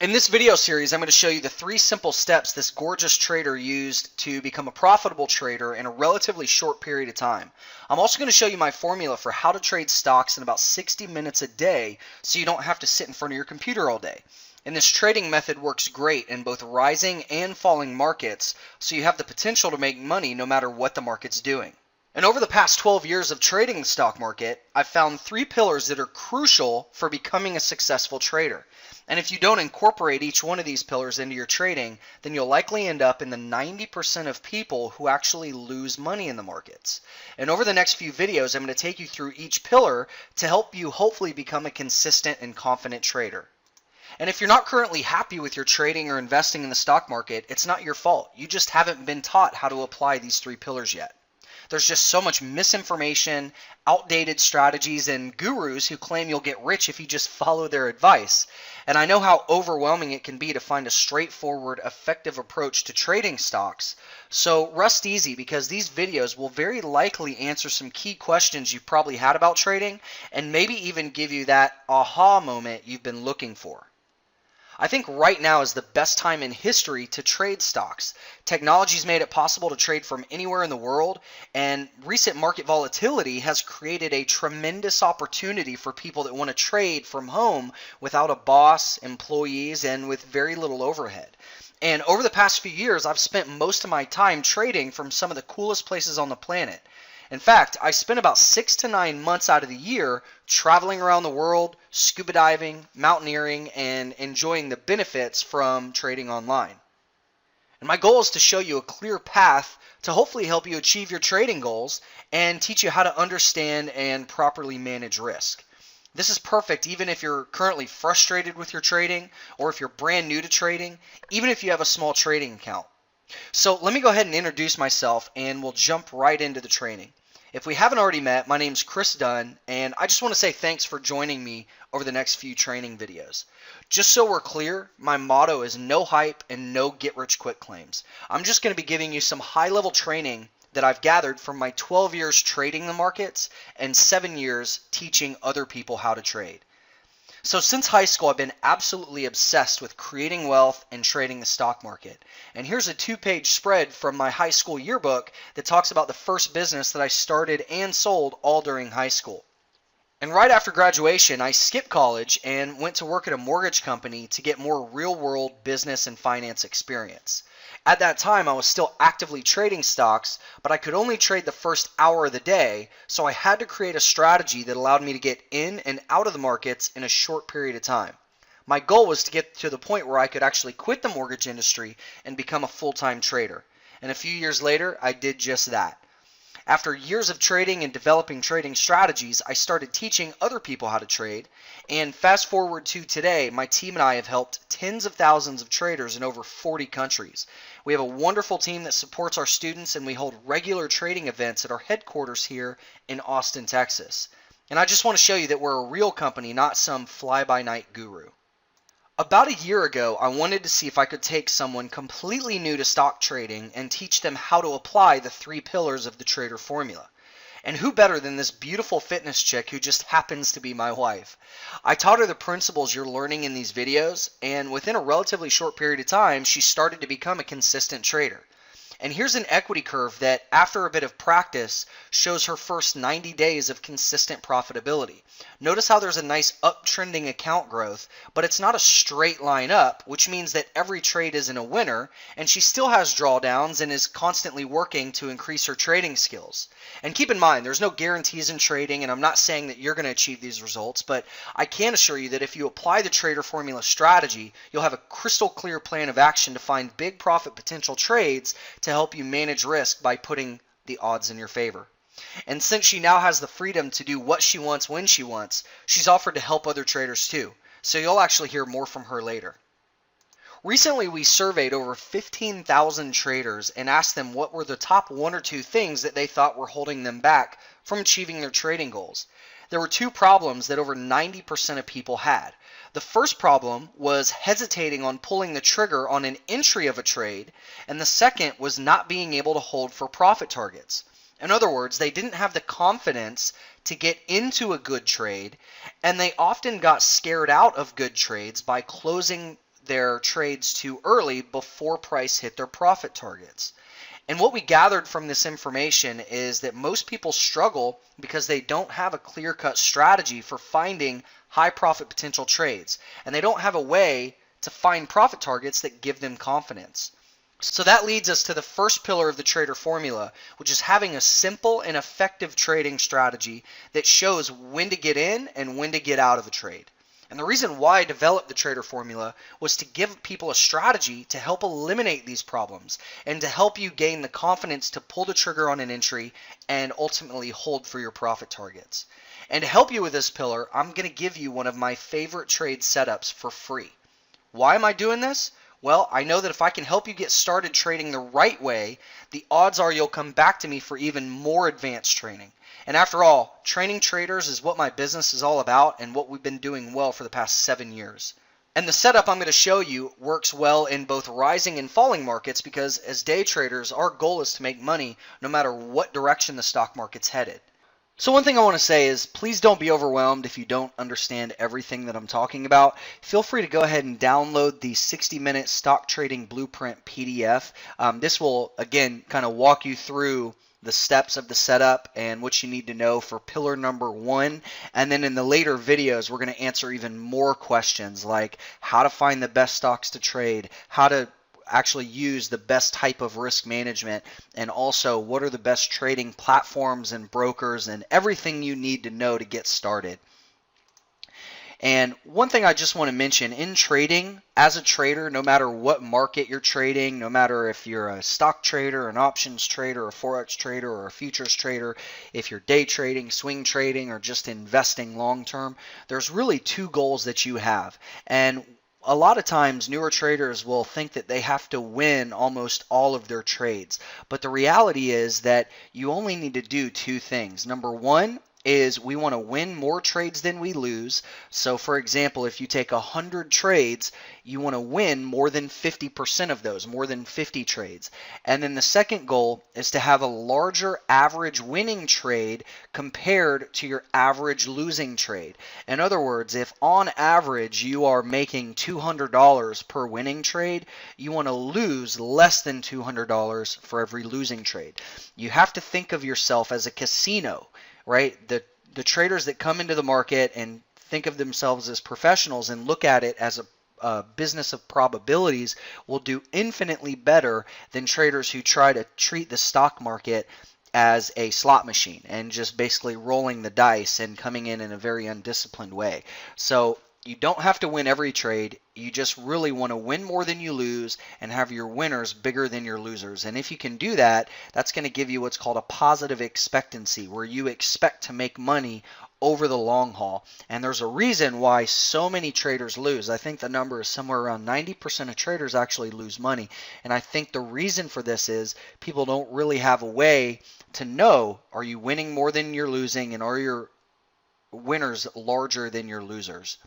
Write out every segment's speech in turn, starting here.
In this video series, I'm going to show you the 3 simple steps this gorgeous trader used to become a profitable trader in a relatively short period of time. I'm also going to show you my formula for how to trade stocks in about 60 minutes a day so you don't have to sit in front of your computer all day. And this trading method works great in both rising and falling markets, so you have the potential to make money no matter what the market's doing. And over the past 12 years of trading the stock market, I've found 3 pillars that are crucial for becoming a successful trader. And if you don't incorporate each one of these pillars into your trading, then you'll likely end up in the 90% of people who actually lose money in the markets. And over the next few videos, I'm going to take you through each pillar to help you hopefully become a consistent and confident trader. And if you're not currently happy with your trading or investing in the stock market, it's not your fault. You just haven't been taught how to apply these 3 pillars yet. There's just so much misinformation, outdated strategies, and gurus who claim you'll get rich if you just follow their advice. And I know how overwhelming it can be to find a straightforward, effective approach to trading stocks. So rest easy, because these videos will very likely answer some key questions you've probably had about trading and maybe even give you that aha moment you've been looking for. I think right now is the best time in history to trade stocks. Technology's made it possible to trade from anywhere in the world, and recent market volatility has created a tremendous opportunity for people that want to trade from home without a boss, employees, and with very little overhead. And over the past few years, I've spent most of my time trading from some of the coolest places on the planet. In fact, I spent about 6 to 9 months out of the year traveling around the world, scuba diving, mountaineering, and enjoying the benefits from trading online. And my goal is to show you a clear path to hopefully help you achieve your trading goals and teach you how to understand and properly manage risk. This is perfect even if you're currently frustrated with your trading, or if you're brand new to trading, even if you have a small trading account. So let me go ahead and introduce myself, and we'll jump right into the training. If we haven't already met, my name's Chris Dunn, and I just want to say thanks for joining me over the next few training videos. Just so we're clear, my motto is no hype and no get-rich-quick claims. I'm just going to be giving you some high-level training that I've gathered from my 12 years trading the markets and 7 years teaching other people how to trade. So since high school, I've been absolutely obsessed with creating wealth and trading the stock market. And here's a 2-page spread from my high school yearbook that talks about the first business that I started and sold all during high school. And right after graduation, I skipped college and went to work at a mortgage company to get more real-world business and finance experience. At that time, I was still actively trading stocks, but I could only trade the first hour of the day, so I had to create a strategy that allowed me to get in and out of the markets in a short period of time. My goal was to get to the point where I could actually quit the mortgage industry and become a full-time trader. And a few years later, I did just that. After years of trading and developing trading strategies, I started teaching other people how to trade. And fast forward to today, my team and I have helped tens of thousands of traders in over 40 countries. We have a wonderful team that supports our students, and we hold regular trading events at our headquarters here in Austin, Texas. And I just want to show you that we're a real company, not some fly-by-night guru. About a year ago, I wanted to see if I could take someone completely new to stock trading and teach them how to apply the 3 pillars of the trader formula. And who better than this beautiful fitness chick who just happens to be my wife? I taught her the principles you're learning in these videos, and within a relatively short period of time, she started to become a consistent trader. And here's an equity curve that, after a bit of practice, shows her first 90 days of consistent profitability. Notice how there's a nice uptrending account growth, but it's not a straight line up, which means that every trade isn't a winner, and she still has drawdowns and is constantly working to increase her trading skills. And keep in mind, there's no guarantees in trading, and I'm not saying that you're going to achieve these results, but I can assure you that if you apply the trader formula strategy, you'll have a crystal clear plan of action to find big profit potential trades to help you manage risk by putting the odds in your favor. And since she now has the freedom to do what she wants when she wants, she's offered to help other traders too. So you'll actually hear more from her later. Recently, we surveyed over 15,000 traders and asked them what were the top 1 or 2 things that they thought were holding them back from achieving their trading goals. There were 2 problems that over 90% of people had. The first problem was hesitating on pulling the trigger on an entry of a trade, and the second was not being able to hold for profit targets. In other words, they didn't have the confidence to get into a good trade, and they often got scared out of good trades by closing their trades too early before price hit their profit targets. And what we gathered from this information is that most people struggle because they don't have a clear-cut strategy for finding high profit potential trades, and they don't have a way to find profit targets that give them confidence. So that leads us to the first pillar of the trader formula, which is having a simple and effective trading strategy that shows when to get in and when to get out of a trade. And the reason why I developed the trader formula was to give people a strategy to help eliminate these problems and to help you gain the confidence to pull the trigger on an entry and ultimately hold for your profit targets. And to help you with this pillar, I'm going to give you one of my favorite trade setups for free. Why am I doing this? Well, I know that if I can help you get started trading the right way, the odds are you'll come back to me for even more advanced training. And after all, training traders is what my business is all about and what we've been doing well for the past 7 years. And the setup I'm going to show you works well in both rising and falling markets because as day traders, our goal is to make money no matter what direction the stock market's headed. So one thing I want to say is please don't be overwhelmed if you don't understand everything that I'm talking about. Feel free to go ahead and download the 60-minute stock trading blueprint PDF. This will, again, kind of walk you through the steps of the setup and what you need to know for pillar number 1. And then in the later videos, we're going to answer even more questions like how to find the best stocks to trade, how to actually use the best type of risk management, and also what are the best trading platforms and brokers and everything you need to know to get started. And one thing I just want to mention, in trading, as a trader, no matter what market you're trading, no matter if you're a stock trader, an options trader, a forex trader, or a futures trader, if you're day trading, swing trading, or just investing long term, there's really 2 goals that you have. And a lot of times newer traders will think that they have to win almost all of their trades. But the reality is that you only need to do 2 things. Number 1 is we want to win more trades than we lose. So for example, if you take 100 trades, you want to win more than 50% of those, more than 50 trades. And then the second goal is to have a larger average winning trade compared to your average losing trade. In other words, if on average you are making $200 per winning trade, you want to lose less than $200 for every losing trade. You have to think of yourself as a casino, right? The traders that come into the market and think of themselves as professionals and look at it as a business of probabilities will do infinitely better than traders who try to treat the stock market as a slot machine and just basically rolling the dice and coming in a very undisciplined way. So you don't have to win every trade. You just really want to win more than you lose and have your winners bigger than your losers. And if you can do that, that's going to give you what's called a positive expectancy, where you expect to make money over the long haul. And there's a reason why so many traders lose. I think the number is somewhere around 90% of traders actually lose money. And I think the reason for this is people don't really have a way to know, are you winning more than you're losing, and are your winners larger than your losers?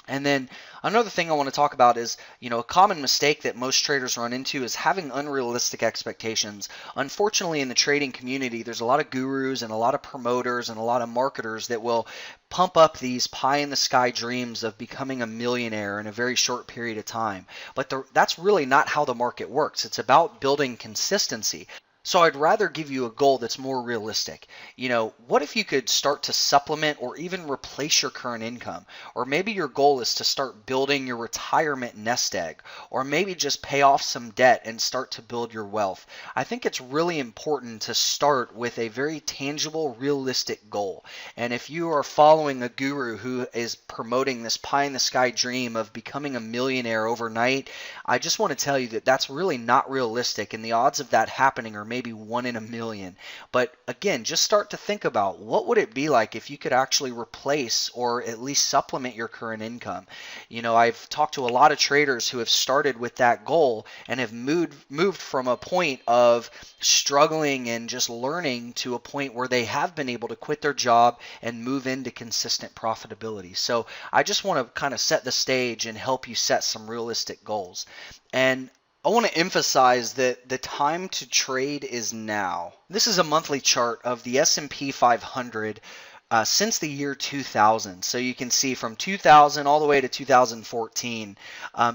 And then another thing I want to talk about is, a common mistake that most traders run into is having unrealistic expectations. Unfortunately, in the trading community, there's a lot of gurus and a lot of promoters and a lot of marketers that will pump up these pie-in-the-sky dreams of becoming a millionaire in a very short period of time. But that's really not how the market works. It's about building consistency. So I'd rather give you a goal that's more realistic. What if you could start to supplement or even replace your current income? Or maybe your goal is to start building your retirement nest egg, or maybe just pay off some debt and start to build your wealth. I think it's really important to start with a very tangible, realistic goal. And if you are following a guru who is promoting this pie-in-the-sky dream of becoming a millionaire overnight, I just want to tell you that that's really not realistic, and the odds of that happening are maybe 1 in a million. But again, just start to think about what would it be like if you could actually replace or at least supplement your current income. I've talked to a lot of traders who have started with that goal and have moved from a point of struggling and just learning to a point where they have been able to quit their job and move into consistent profitability. So I just want to kind of set the stage and help you set some realistic goals. And I want to emphasize that the time to trade is now. This is a monthly chart of the S&P 500 since the year 2000. So you can see from 2000 all the way to 2014,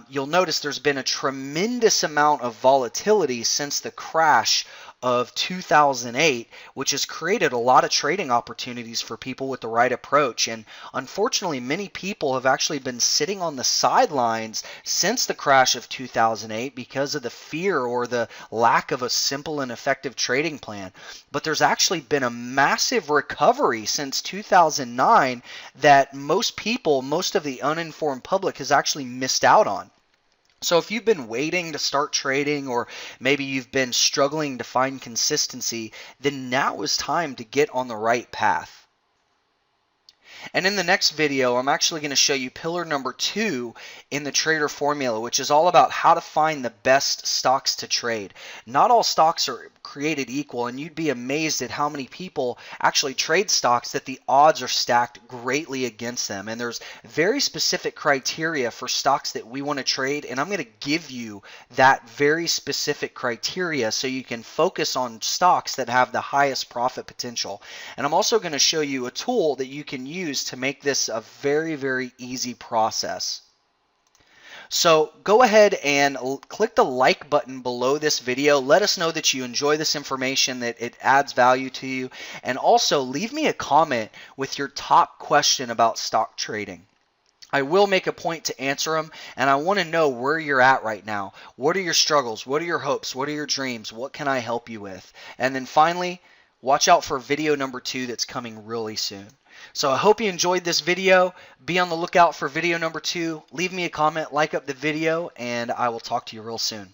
you'll notice there's been a tremendous amount of volatility since the crash of 2008, which has created a lot of trading opportunities for people with the right approach. And unfortunately, many people have actually been sitting on the sidelines since the crash of 2008 because of the fear or the lack of a simple and effective trading plan. But there's actually been a massive recovery since 2009 that most people, most of the uninformed public, has actually missed out on. So if you've been waiting to start trading, or maybe you've been struggling to find consistency, then now is time to get on the right path. And in the next video, I'm actually going to show you pillar number 2 in the trader formula, which is all about how to find the best stocks to trade. Not all stocks are created equal, and you'd be amazed at how many people actually trade stocks that the odds are stacked greatly against them. And there's very specific criteria for stocks that we want to trade, and I'm going to give you that very specific criteria so you can focus on stocks that have the highest profit potential. And I'm also going to show you a tool that you can use to make this a very, very easy process. So go ahead and click the like button below this video. Let us know that you enjoy this information, that it adds value to you. And also leave me a comment with your top question about stock trading. I will make a point to answer them, and I want to know where you're at right now. What are your struggles? What are your hopes? What are your dreams? What can I help you with? And then finally, watch out for video number 2 that's coming really soon. So I hope you enjoyed this video. Be on the lookout for video number 2. Leave me a comment, like up the video, and I will talk to you real soon.